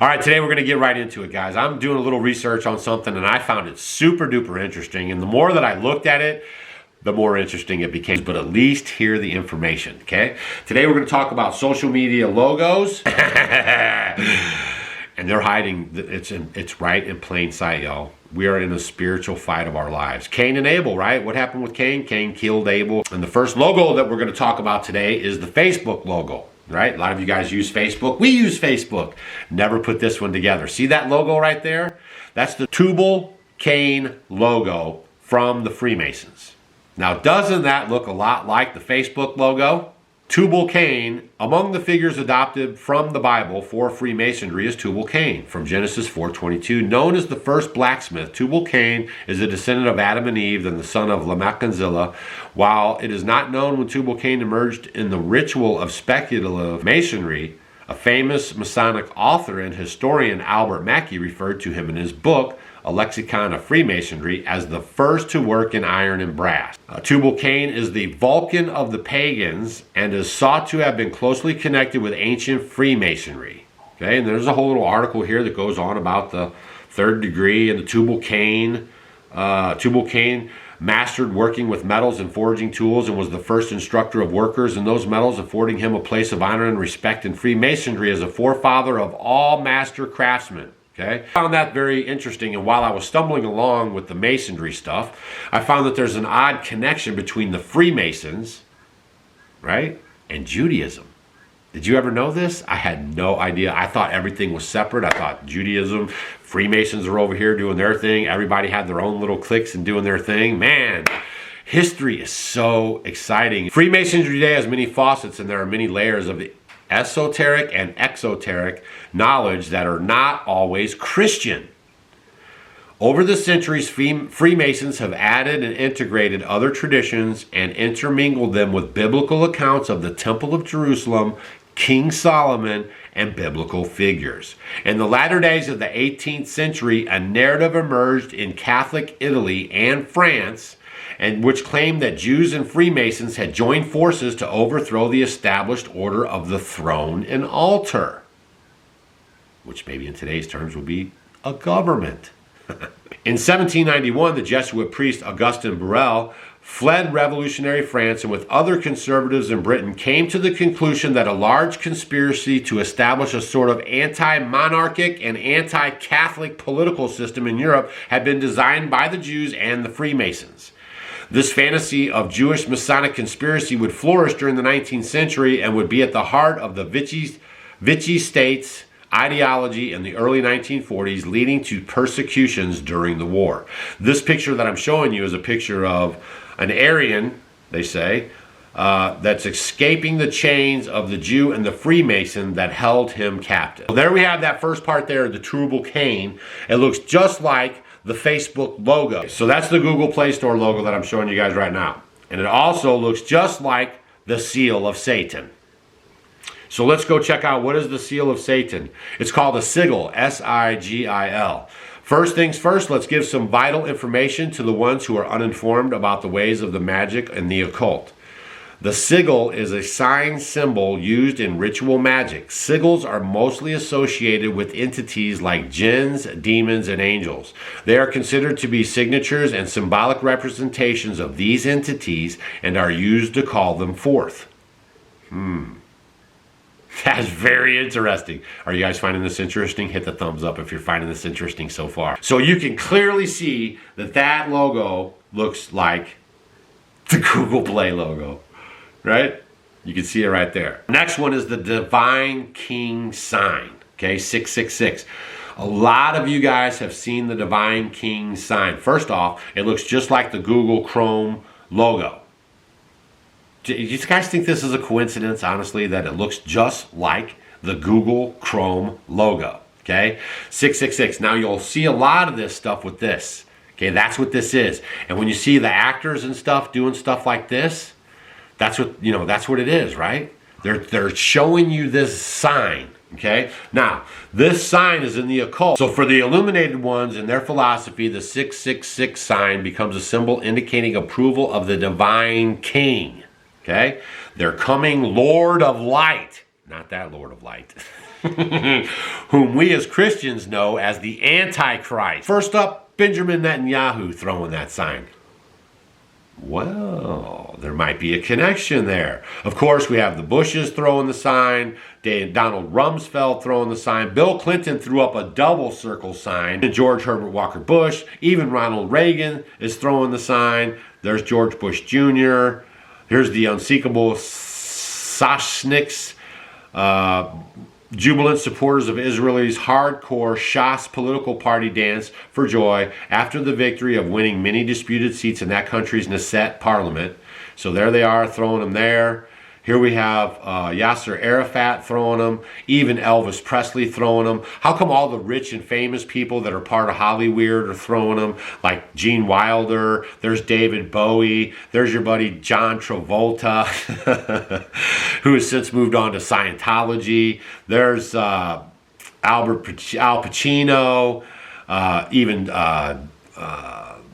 All right, today we're going to get right into it, guys. I'm doing a little research on something, and I found it super duper interesting. And the more that I looked at it, the more interesting it became. But at least hear the information, okay? Today we're going to talk about social media logos. And they're hiding. It's right in plain sight, y'all. We are in a spiritual fight of our lives. Cain and Abel, right? What happened with Cain? Cain killed Abel. And the first logo that we're going to talk about today is the Facebook logo. Right? A lot of you guys use Facebook. We use Facebook. Never put this one together. See that logo right there? That's the Tubal-Cain logo from the Freemasons. Now, doesn't that look a lot like the Facebook logo? Tubal-Cain, among the figures adopted from the Bible for Freemasonry, is Tubal-Cain from Genesis 4:22. Known as the first blacksmith, Tubal-Cain is a descendant of Adam and Eve and the son of Lamech and Zillah. While it is not known when Tubal-Cain emerged in the ritual of speculative masonry, a famous Masonic author and historian, Albert Mackey, referred to him in his book, A Lexicon of Freemasonry, as the first to work in iron and brass. Tubal-Cain is the Vulcan of the pagans and is thought to have been closely connected with ancient Freemasonry. Okay, and there's a whole little article here that goes on about the third degree and the Tubal-Cain. Tubal-Cain mastered working with metals and forging tools and was the first instructor of workers in those metals, affording him a place of honor and respect in Freemasonry as a forefather of all master craftsmen. Okay? I found that very interesting, and while I was stumbling along with the masonry stuff, I found that there's an odd connection between the Freemasons, right, and Judaism. Did you ever know this? I had no idea. I thought everything was separate. I thought Judaism, Freemasons are over here doing their thing. Everybody had their own little cliques and doing their thing. Man, history is so exciting. Freemasonry today has many facets, and there are many layers of the esoteric and exoteric knowledge that are not always Christian. Over the centuries, Freemasons have added and integrated other traditions and intermingled them with biblical accounts of the Temple of Jerusalem, King Solomon, and biblical figures. In the latter days of the 18th century, a narrative emerged in Catholic Italy and France, and which claimed that Jews and Freemasons had joined forces to overthrow the established order of the throne and altar, which maybe in today's terms would be a government. In 1791, the Jesuit priest Augustin Burel fled revolutionary France and with other conservatives in Britain came to the conclusion that a large conspiracy to establish a sort of anti-monarchic and anti-Catholic political system in Europe had been designed by the Jews and the Freemasons. This fantasy of Jewish Masonic conspiracy would flourish during the 19th century and would be at the heart of the Vichy states ideology in the early 1940s, leading to persecutions during the war. This picture that I'm showing you is a picture of an Aryan, they say, that's escaping the chains of the Jew and the Freemason that held him captive. So there we have that first part there, the Tubal-Cain. It looks just like the Facebook logo. So that's the Google Play Store logo that I'm showing you guys right now. And it also looks just like the seal of Satan. So let's go check out, what is the seal of Satan? It's called a sigil, S-I-G-I-L. First things first, let's give some vital information to the ones who are uninformed about the ways of the magic and the occult. The sigil is a sign symbol used in ritual magic. Sigils are mostly associated with entities like jinns, demons, and angels. They are considered to be signatures and symbolic representations of these entities and are used to call them forth. That's very interesting. Are you guys finding this interesting? Hit the thumbs up if you're finding this interesting so far. So you can clearly see that that logo looks like the Google Play logo, right? You can see it right there. Next one is the Divine King sign, okay, 666. A lot of you guys have seen the Divine King sign. First off, it looks just like the Google Chrome logo. Do you guys think this is a coincidence, honestly, that it looks just like the Google Chrome logo? Okay, 666. Now you'll see a lot of this stuff with this. Okay, that's what this is. And when you see the actors and stuff doing stuff like this, that's what, you know, that's what it is, right? They're showing you this sign. Okay, now this sign is in the occult. So for the illuminated ones in their philosophy, the 666 sign becomes a symbol indicating approval of the Divine King. Okay, they're coming Lord of Light, not that Lord of Light. whom we as Christians know as the Antichrist. First up, Benjamin Netanyahu throwing that sign. Well, there might be a connection there. Of course, we have the Bushes throwing the sign, Donald Rumsfeld throwing the sign, Bill Clinton threw up a double circle sign, and George Herbert Walker Bush, even Ronald Reagan is throwing the sign. There's George Bush Jr. Here's the unseekable Sashniks, jubilant supporters of Israel's hardcore Shas political party dance for joy after the victory of winning many disputed seats in that country's Knesset parliament. So there they are, throwing them there. Here we have Yasser Arafat throwing them, even Elvis Presley throwing them. How come all the rich and famous people that are part of Hollywood are throwing them? Like Gene Wilder, there's David Bowie, there's your buddy John Travolta, who has since moved on to Scientology. There's Al Pacino, even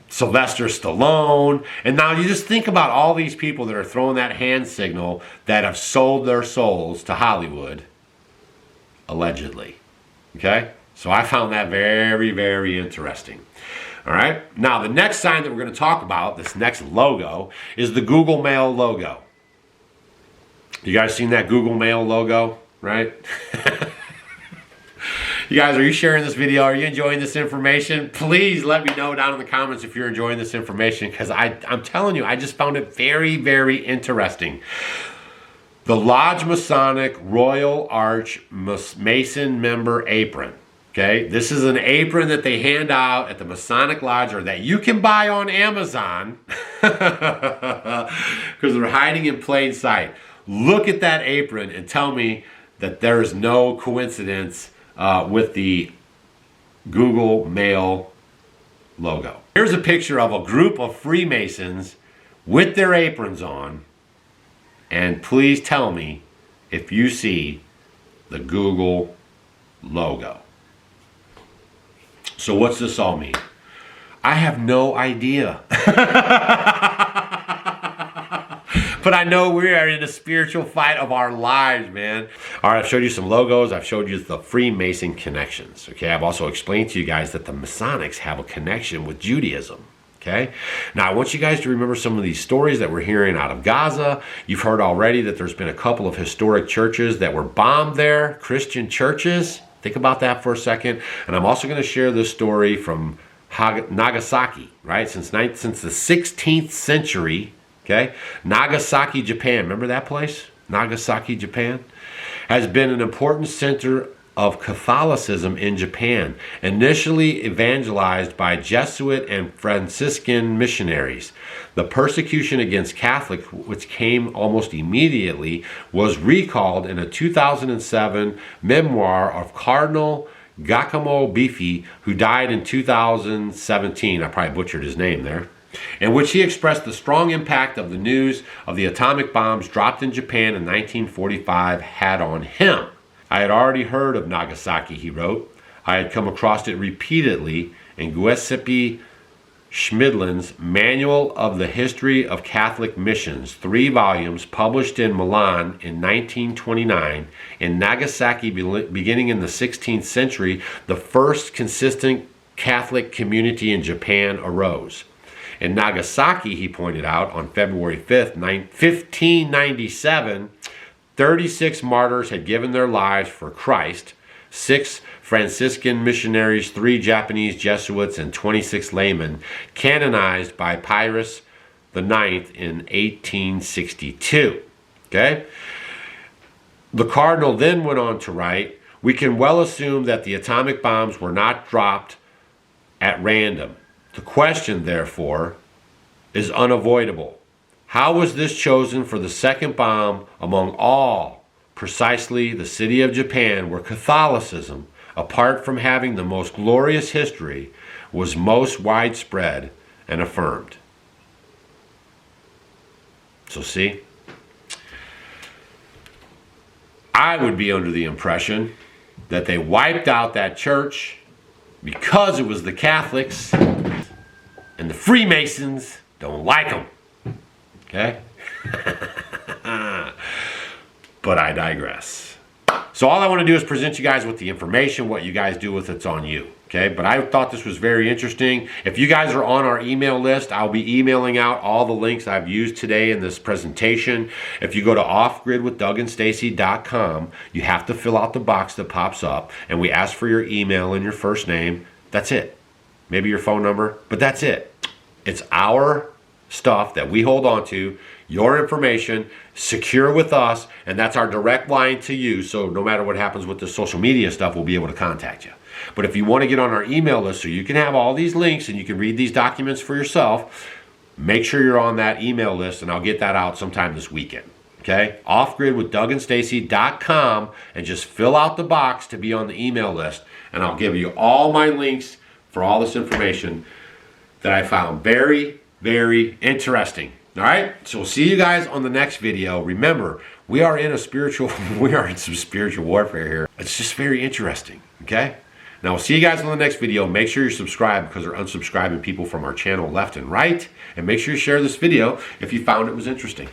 Sylvester Stallone. And now you just think about all these people that are throwing that hand signal that have sold their souls to Hollywood, allegedly. Okay? So I found that very, very interesting. All right? Now, the next sign that we're going to talk about, this next logo, is the Google Mail logo. You guys seen that Google Mail logo, right? You guys, are you sharing this video? Are you enjoying this information? Please let me know down in the comments if you're enjoying this information, because I'm telling you, I just found it very, very interesting. The Lodge Masonic Royal Arch Mason Member Apron. Okay, this is an apron that they hand out at the Masonic Lodge, or that you can buy on Amazon, because they're hiding in plain sight. Look at that apron and tell me that there is no coincidence with the Google Mail logo. Here's a picture of a group of Freemasons with their aprons on, and please tell me if you see the Google logo. So what's this all mean? I have no idea. But I know we are in a spiritual fight of our lives, man. All right, I've showed you some logos. I've showed you the Freemason connections, okay? I've also explained to you guys that the Masonics have a connection with Judaism, okay? Now, I want you guys to remember some of these stories that we're hearing out of Gaza. You've heard already that there's been a couple of historic churches that were bombed there, Christian churches. Think about that for a second. And I'm also going to share this story from Nagasaki, right? Since the 16th century, okay? Nagasaki, Japan. Remember that place? Nagasaki, Japan? Has been an important center of Catholicism in Japan, initially evangelized by Jesuit and Franciscan missionaries. The persecution against Catholics, which came almost immediately, was recalled in a 2007 memoir of Cardinal Giacomo Biffi, who died in 2017. I probably butchered his name there. In which he expressed the strong impact of the news of the atomic bombs dropped in Japan in 1945 had on him. I had already heard of Nagasaki, he wrote. I had come across it repeatedly in Giuseppe Schmidlin's Manual of the History of Catholic Missions, 3 volumes published in Milan in 1929. In Nagasaki, beginning in the 16th century, the first consistent Catholic community in Japan arose. In Nagasaki, he pointed out, on February 5th, 1597, 36 martyrs had given their lives for Christ, 6 Franciscan missionaries, 3 Japanese Jesuits, and 26 laymen, canonized by Pius IX in 1862. Okay? The cardinal then went on to write, "We can well assume that the atomic bombs were not dropped at random. The question, therefore, is unavoidable. How was this chosen for the second bomb among all, precisely the city of Japan, where Catholicism, apart from having the most glorious history, was most widespread and affirmed?" So see, I would be under the impression that they wiped out that church because it was the Catholics, and the Freemasons don't like them. Okay? But I digress. So all I want to do is present you guys with the information. What you guys do with it's on you. Okay, but I thought this was very interesting. If you guys are on our email list, I'll be emailing out all the links I've used today in this presentation. If you go to offgridwithdougandstacy.com, you have to fill out the box that pops up, and we ask for your email and your first name. That's it. Maybe your phone number, but that's it. It's our stuff that we hold on to, your information, secure with us, and that's our direct line to you. So no matter what happens with the social media stuff, we'll be able to contact you. But if you want to get on our email list so you can have all these links and you can read these documents for yourself, make sure you're on that email list, and I'll get that out sometime this weekend. Okay? offgridwithdougandstacy.com, and just fill out the box to be on the email list, and I'll give you all my links for all this information that I found very, very interesting. All right? So we'll see you guys on the next video. Remember, we are in some spiritual warfare here. It's just very interesting. Okay? Now, we'll see you guys on the next video. Make sure you're subscribed, because they're unsubscribing people from our channel left and right. And make sure you share this video if you found it was interesting.